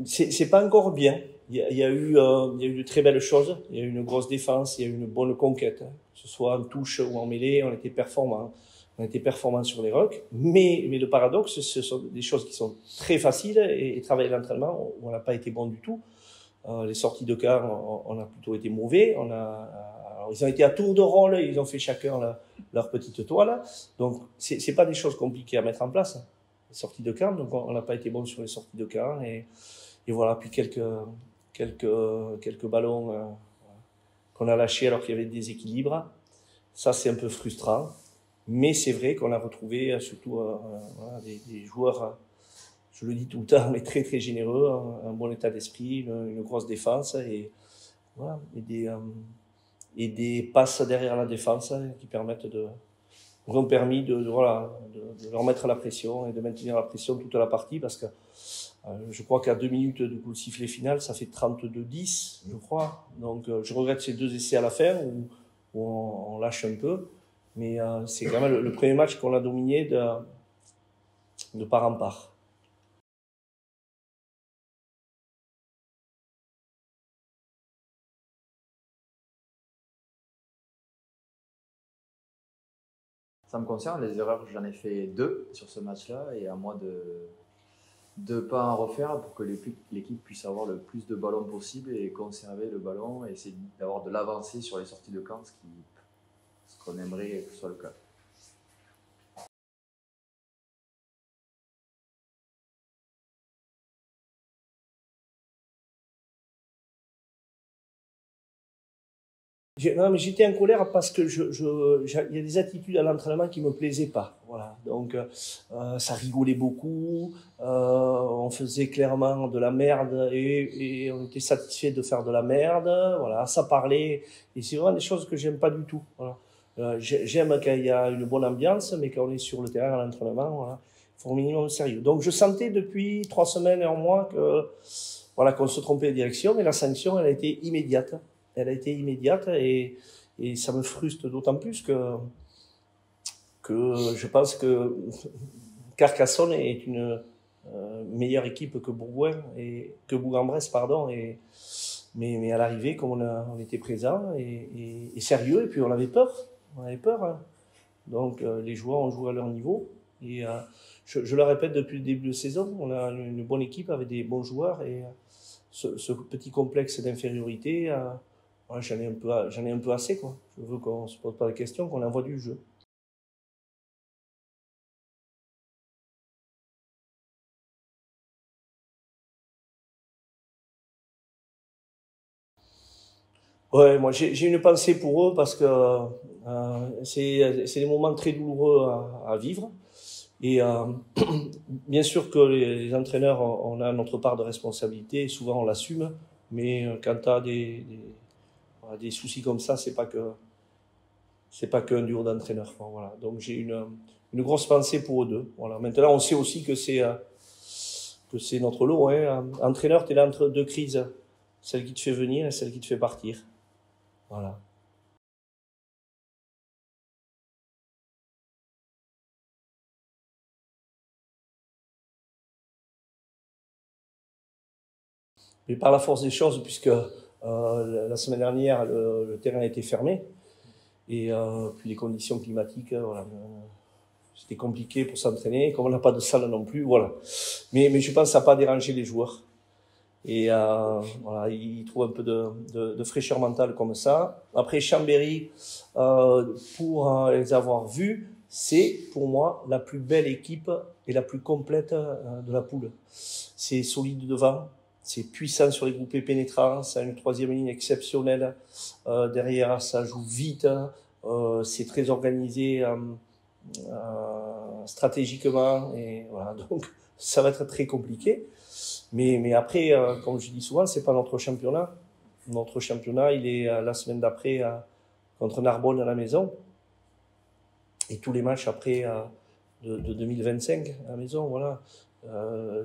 C'est pas encore bien. Il y a eu de très belles choses. Il y a eu une grosse défense, il y a eu une bonne conquête, hein. Que ce soit en touche ou en mêlée, on était performants. On était performants sur les rocks. Mais le paradoxe, ce sont des choses qui sont très faciles et travailler l'entraînement, on n'a pas été bon du tout. Les sorties de quart, on a plutôt été mauvais. Alors, ils ont été à tour de rôle, ils ont fait chacun leur petite toile. Donc, c'est pas des choses compliquées à mettre en place, hein, les sorties de quart. Donc, on n'a pas été bon sur les sorties de quart. Et voilà, puis quelques ballons qu'on a lâchés alors qu'il y avait des déséquilibres. Ça, c'est un peu frustrant. Mais c'est vrai qu'on a retrouvé surtout voilà, des joueurs, je le dis tout le temps, mais très très généreux, un bon état d'esprit, une grosse défense voilà, et des passes derrière la défense qui permettent ont permis voilà, de leur mettre la pression et de maintenir la pression toute la partie parce que je crois qu'à 2 minutes du coup le sifflet final, ça fait 32-10, je crois. Donc je regrette ces deux essais à la fin où on lâche un peu. Mais c'est quand même le premier match qu'on a dominé de part en part. Ça me concerne, les erreurs, j'en ai fait deux sur ce match-là et à moi de ne pas en refaire pour que l'équipe puisse avoir le plus de ballons possible et conserver le ballon et essayer d'avoir de l'avancée sur les sorties de camp, ce qu'on aimerait que ce soit le cas. Non, mais j'étais en colère parce que il y a des attitudes à l'entraînement qui me plaisaient pas. Voilà. Donc, ça rigolait beaucoup. On faisait clairement de la merde et on était satisfait de faire de la merde. Voilà, ça parlait. Et c'est vraiment des choses que j'aime pas du tout. Voilà. J'aime quand il y a une bonne ambiance, mais quand on est sur le terrain à l'entraînement, voilà, il faut un minimum de sérieux. Donc, je sentais depuis 3 semaines et un mois que voilà, qu'on se trompait de direction, mais la sanction, elle a été immédiate. Elle a été immédiate et ça me frustre d'autant plus que je pense que Carcassonne est une meilleure équipe que Bourg-en-Bresse, pardon. Mais à l'arrivée, comme on était présent et sérieux, et puis on avait peur. On avait peur, hein. Donc les joueurs ont joué à leur niveau. Et je le répète depuis le début de saison, on a une bonne équipe avec des bons joueurs et ce petit complexe d'infériorité, ouais, j'en ai un peu assez, quoi. Je veux qu'on se pose pas de questions, qu'on envoie du jeu. Ouais, moi j'ai une pensée pour eux parce que c'est des moments très douloureux à vivre. Et bien sûr que les entraîneurs, on a notre part de responsabilité, et souvent on l'assume, mais quand tu as voilà, des soucis comme ça, c'est pas qu'un duo d'entraîneurs, quoi. Voilà. Donc j'ai une grosse pensée pour eux deux. Voilà. Maintenant, on sait aussi que c'est notre lot, hein. Entraîneur, tu es là entre deux crises, celle qui te fait venir et celle qui te fait partir. Voilà. Mais par la force des choses, puisque la semaine dernière, le terrain a été fermé, et puis les conditions climatiques, voilà, c'était compliqué pour s'entraîner, comme on n'a pas de salle non plus, voilà. Mais je pense que ça n'a pas dérangé les joueurs. Et voilà, ils trouvent un peu de fraîcheur mentale comme ça. Après, Chambéry, pour les avoir vus, c'est pour moi la plus belle équipe et la plus complète de la poule. C'est solide devant, c'est puissant sur les groupés pénétrants, ça a une troisième ligne exceptionnelle. Derrière, ça joue vite, c'est très organisé stratégiquement. Et voilà, donc ça va être très compliqué. Mais après, comme je dis souvent, c'est pas notre championnat. Notre championnat, il est la semaine d'après contre Narbonne à la maison. Et tous les matchs après de 2025 à la maison, voilà.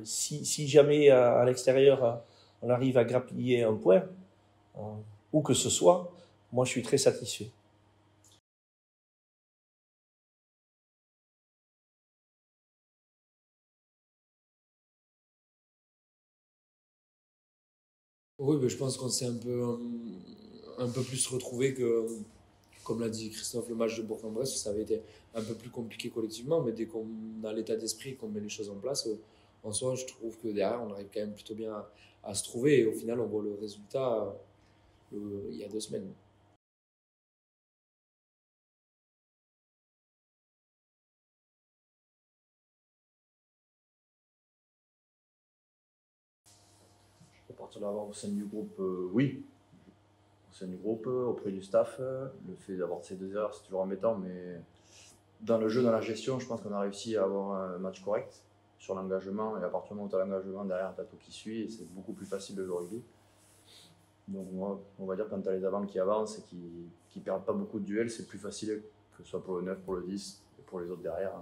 Si jamais à l'extérieur, on arrive à grappiller un point, euh, où que ce soit, moi je suis très satisfait. Oui, mais je pense qu'on s'est un peu plus retrouvé que, comme l'a dit Christophe, le match de Bourg-en-Bresse, ça avait été un peu plus compliqué collectivement, mais dès qu'on a l'état d'esprit et qu'on met les choses en place, en soi, je trouve que derrière, on arrive quand même plutôt bien à se trouver. Et au final, on voit le résultat il y a 2 semaines. À partir de là, au sein du groupe, oui. Au sein du groupe, auprès du staff, le fait d'avoir ces 2 erreurs, c'est toujours embêtant, mais dans le jeu, dans la gestion, je pense qu'on a réussi à avoir un match correct sur l'engagement. Et à partir du moment où tu as l'engagement, derrière, tu as tout qui suit et c'est beaucoup plus facile de jouer au rugby. Donc, moi, on va dire quand tu as les avants qui avancent et qui perdent pas beaucoup de duels, c'est plus facile que ce soit pour le 9, pour le 10 et pour les autres derrière.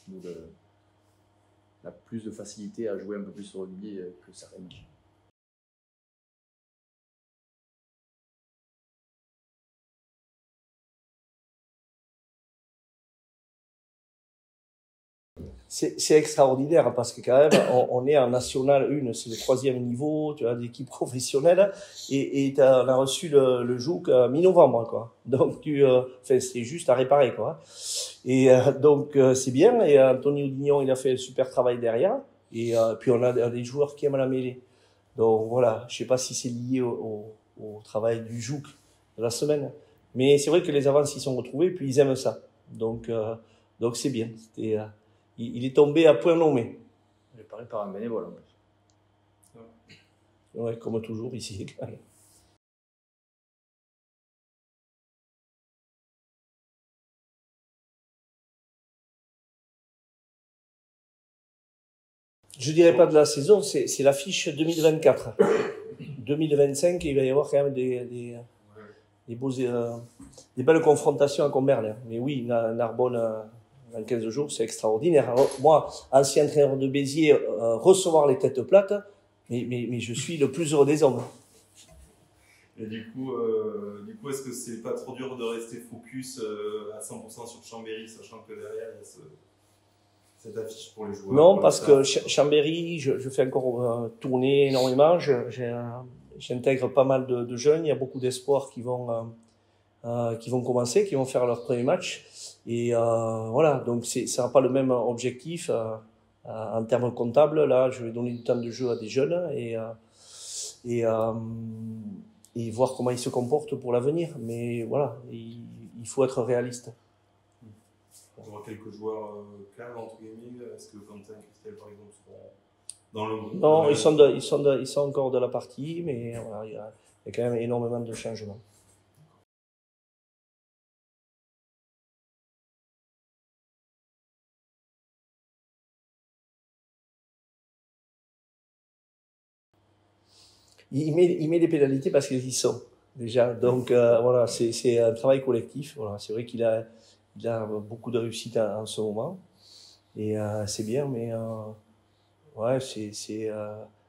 Donc, on a plus de facilité à jouer un peu plus au rugby que certains matchs. C'est extraordinaire parce que quand même, on est en National 1, c'est le 3e niveau, tu as des équipes professionnelles et on a reçu le Jouk mi-novembre, quoi. Donc enfin, c'est juste à réparer, quoi. Et donc c'est bien. Et Anthony Audignon, il a fait un super travail derrière. Et puis on a des joueurs qui aiment la mêlée. Donc voilà, je sais pas si c'est lié au travail du Jouk de la semaine, mais c'est vrai que les avances s'y sont retrouvés, puis ils aiment ça. Donc c'est bien. Il est tombé à point nommé. Réparé par un bénévole en plus. Ouais, comme toujours ici. Je dirais pas de la saison, c'est l'affiche 2024. 2025, il va y avoir quand même des belles confrontations à Comberlin. Mais oui, Narbonne, dans 15 jours, c'est extraordinaire. Alors, moi, ancien entraîneur de Béziers, recevoir les têtes plates, mais je suis le plus heureux des hommes. Et est-ce que c'est pas trop dur de rester focus à 100% sur Chambéry, sachant que derrière, il y a cette affiche pour les joueurs? Non, parce que Chambéry, je fais encore tourner énormément. J'intègre pas mal de jeunes. Il y a beaucoup d'espoirs qui vont commencer, qui vont faire leur premier match. Et voilà, donc ça n'a pas le même objectif en termes comptables. Là, je vais donner du temps de jeu à des jeunes et, euh, et voir comment ils se comportent pour l'avenir. Mais voilà, il faut être réaliste. On voit quelques joueurs cadres, entre guillemets. Est-ce que Quentin et Christelle, par exemple, seront dans le groupe? Non, ils sont encore de la partie, mais voilà, il y a quand même énormément de changements. Il met des pénalités parce qu'ils y sont déjà. Donc voilà, c'est un travail collectif. Voilà, c'est vrai il a beaucoup de réussite en ce moment et c'est bien, mais ouais, c'est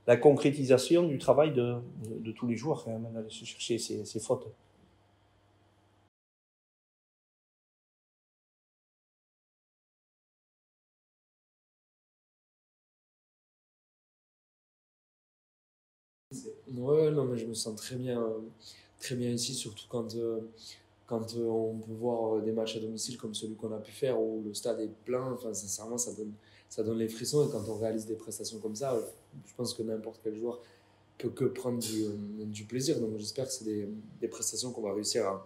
la concrétisation du travail de tous les joueurs quand même, d'aller se chercher ces fautes. Ouais, non, mais je me sens très bien ici, surtout quand on peut voir des matchs à domicile comme celui qu'on a pu faire où le stade est plein. Enfin, sincèrement, ça donne les frissons. Et quand on réalise des prestations comme ça, je pense que n'importe quel joueur peut que prendre du plaisir. Donc, j'espère que c'est des prestations qu'on va réussir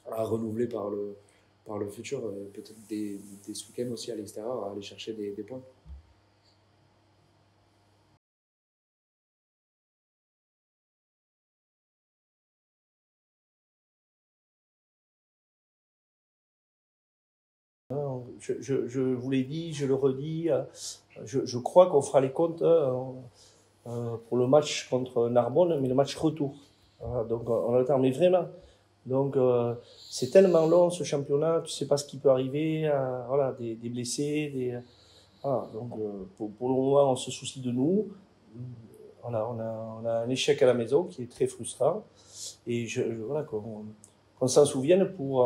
à renouveler par le futur. Peut-être des ce week-end aussi à l'extérieur, à aller chercher des points. Je vous l'ai dit, je le redis, je crois qu'on fera les comptes pour le match contre Narbonne, mais le match retour. Voilà, donc on attend, mais vraiment. Donc c'est tellement long ce championnat, tu sais pas ce qui peut arriver, voilà, des blessés, voilà, donc pour le moment on se soucie de nous. Voilà, on a un échec à la maison qui est très frustrant et voilà qu'on s'en souvienne pour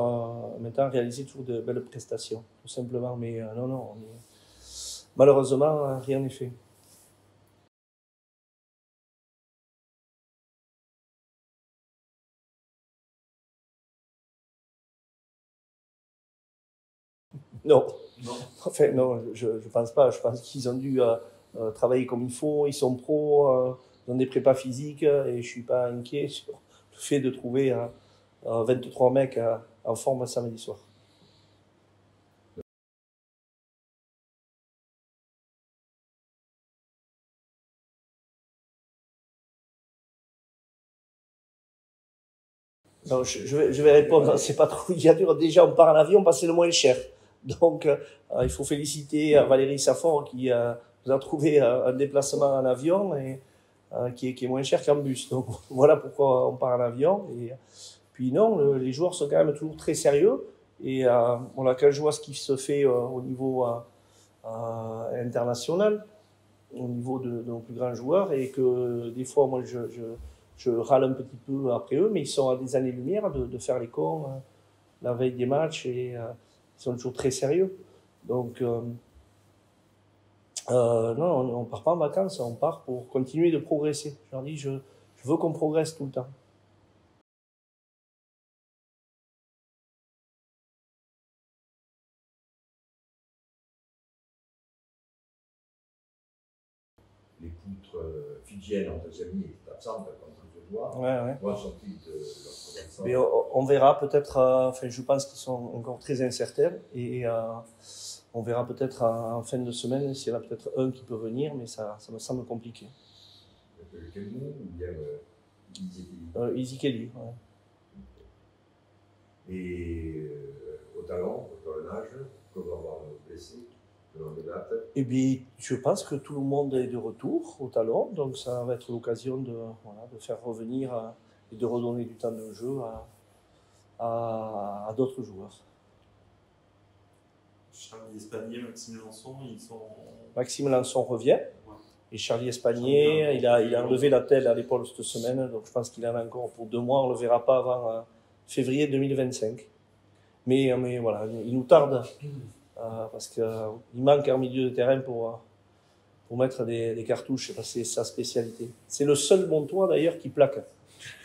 maintenant réaliser toujours de belles prestations, tout simplement. Mais non, non, malheureusement rien n'est fait. Non. Non. Enfin, non, je pense pas. Je pense qu'ils ont dû travailler comme il faut. Ils sont pros, ils ont des prépas physiques et je suis pas inquiet sur le fait de trouver 23 mecs en forme samedi soir. Non, je vais répondre, c'est pas trop dur. Déjà, on part en avion parce que c'est le moins cher. Donc, il faut féliciter Valérie Saffort qui nous a trouvé un déplacement en avion et qui est moins cher qu'en bus. Donc, voilà pourquoi on part en avion. Et puis non, les joueurs sont quand même toujours très sérieux. Et voilà, quand je vois ce qui se fait au niveau international, au niveau de nos plus grands joueurs, et que des fois, moi, je râle un petit peu après eux, mais ils sont à des années-lumière de faire les cons la veille des matchs et ils sont toujours très sérieux. Donc, non, on ne part pas en vacances, on part pour continuer de progresser. Je leur dis, je veux qu'on progresse tout le temps. Les poutres fidjiennes en deuxième ligne étaient absentes, comme je le vois. Ouais. Moi, sont-ils de leur progression? Mais on verra peut-être, enfin, je pense qu'ils sont encore très incertains et on verra peut-être en fin de semaine s'il y en a peut-être un qui peut venir, mais ça me semble compliqué. Quel mot ou bien Easy Kelly, ouais. Et au talon, au talonnage, comment avoir blessé selon les dates? Eh bien, je pense que tout le monde est de retour au talon, donc ça va être l'occasion de faire revenir et de redonner du temps de jeu à d'autres joueurs. Charlie Espagnier, Maxime Lançon, ils sont. Maxime Lançon revient. Et Charlie Espagnier, il a enlevé la telle à l'épaule cette semaine, donc je pense qu'il en a encore pour 2 mois. On ne le verra pas avant février 2025. Mais voilà, il nous tarde parce qu'il manque un milieu de terrain pour mettre des cartouches, parce que c'est sa spécialité. C'est le seul Montois d'ailleurs qui plaque.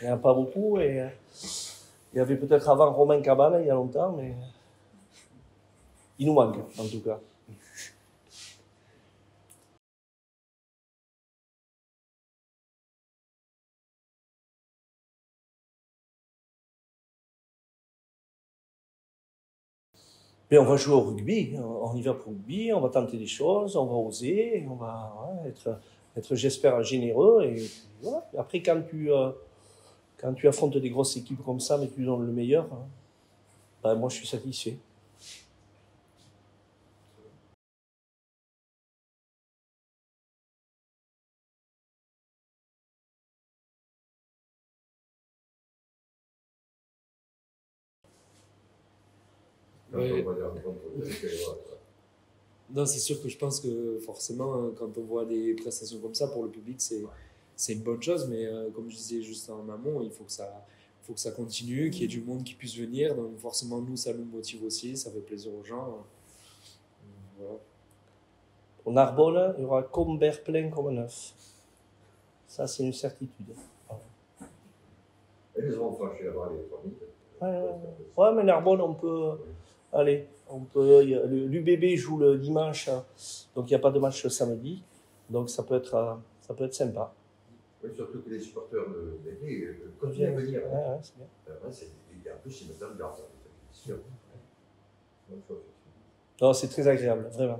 Il n'y en a pas beaucoup et il y avait peut-être avant Romain Cabane il y a longtemps, mais il nous manque en tout cas. Mais on va jouer au rugby, on y va pour le rugby, on va tenter des choses, on va oser, on va être j'espère, généreux. Et voilà. Après, quand tu affrontes des grosses équipes comme ça, mais tu donnes le meilleur, ben moi je suis satisfait. Ouais. Non, c'est sûr que je pense que forcément, quand on voit des prestations comme ça, pour le public, c'est une bonne chose. Mais comme je disais juste en amont, il faut que ça continue, qu'il y ait du monde qui puisse venir. Donc forcément, nous, ça nous motive aussi, ça fait plaisir aux gens. Voilà. Au Narbonne, il y aura Combert plein comme neuf. Ça, c'est une certitude. Et nous avons franchi là-bas les 3000. Ouais, mais Narbonne, on peut... Allez, l'UBB joue le dimanche, donc il n'y a pas de match le samedi, donc ça peut être sympa. Oui, surtout que les supporters de BB continuent à venir. Ouais, c'est bien. En plus, ils mettent dans le garde. C'est sûr. Non, c'est très agréable, vraiment.